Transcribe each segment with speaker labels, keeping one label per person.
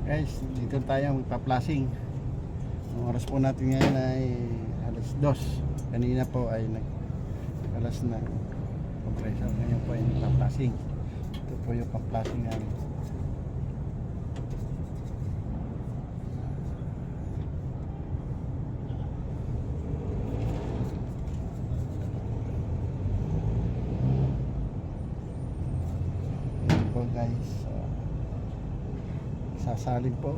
Speaker 1: Guys, dito tayo magpa-flashing. Ang oras po natin ngayon ay alas 2. Kanina po ay alas na compressor. Ngayon po ay magpa-flashing. Ito po yung pa-flashing namin. Ayan po guys, sasalin po.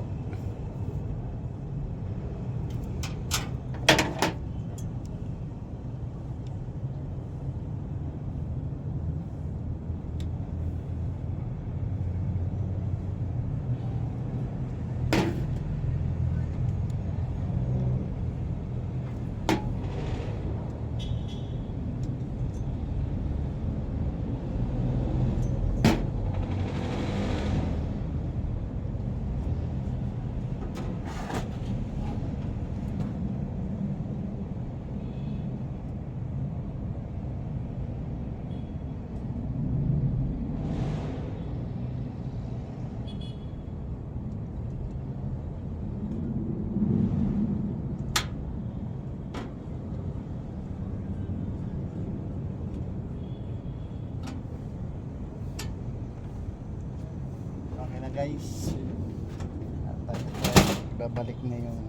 Speaker 1: Okay na guys, at tayo po ibabalik na yung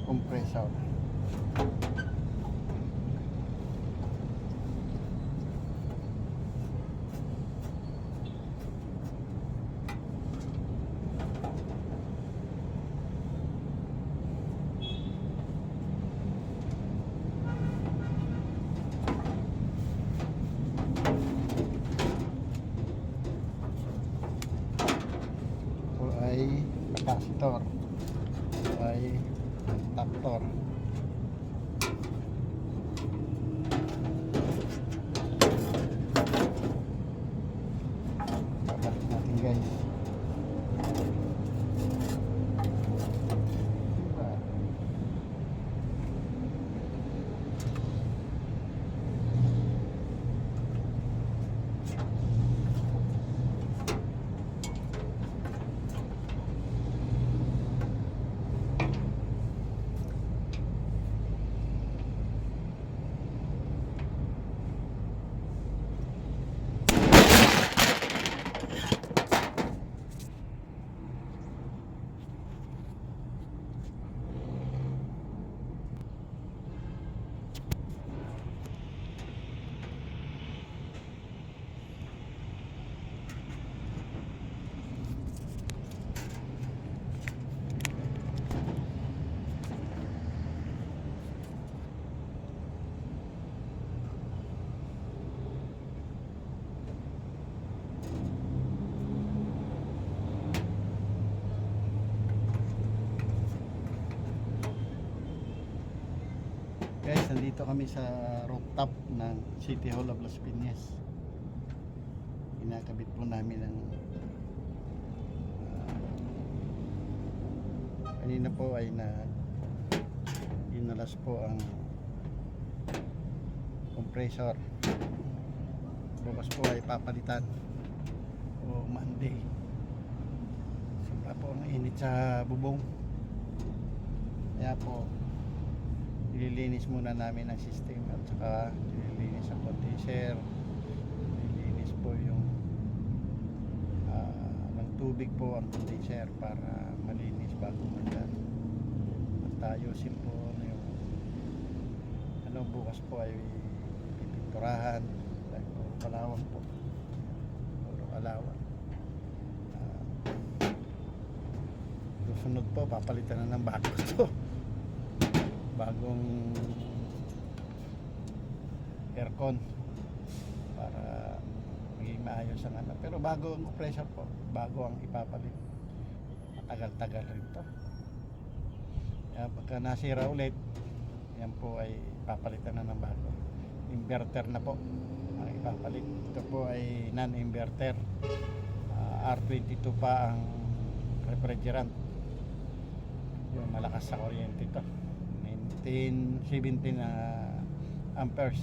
Speaker 1: compressor. Ito ay capacitor. Ito ay contactor. Babalik natin guys. Guys, nandito kami sa rooftop ng City Hall of Las Piñas. Kinakabit po namin ang kanina po ay inalas po ang compressor. Bukas po ay papalitan o Monday. Simpa po ang init sa bubong. Kaya po ililinis muna namin ang system at saka ililinis ang condenser, ililinis po yung ng tubig po ang condenser para malinis bago magdan. At ayusin po yung bukas po ay pipinturahan dahil po Palawan po, puro Palawan. Susunod po papalitan na ng bago to. Bagong aircon para maging maayos ang ano. Pero bago ang compressor po, bago ang ipapalit. Matagal-tagal rin to. Kaya pagka nasira ulit, yan po ay papalitan na ng bago. Inverter na po ang ipapalit. Ito po ay non-inverter. R22 pa ang refrigerant. Yung malakas sa kuryente to. 17 amperes.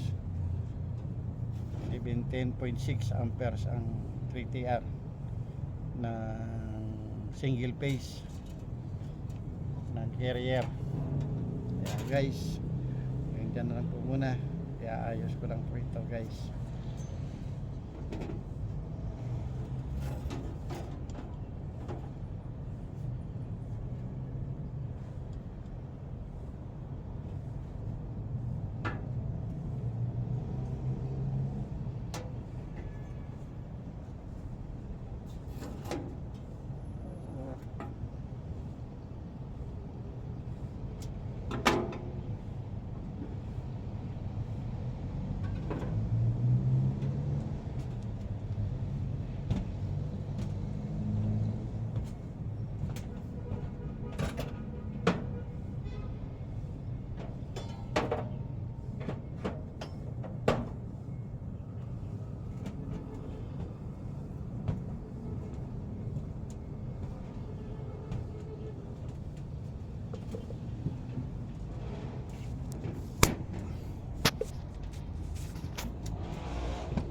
Speaker 1: 17.6 amperes ang 3TR na single phase ng carrier. Ayan guys, dyan na lang po muna, iaayos ko lang po ito guys.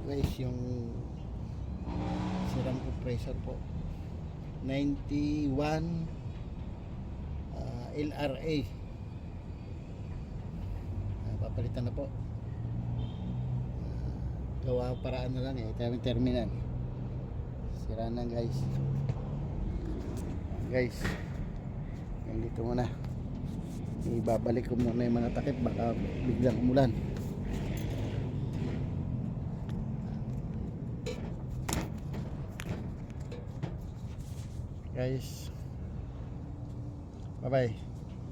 Speaker 1: Guys, yung sirang compressor po 91 LRA, papalitan na po. Gawa paraan na lang ito yung terminal, sira na guys. Guys, dito muna, ibabalik ko muna yung mga takip, baka biglang umulan. Guys, bye bye.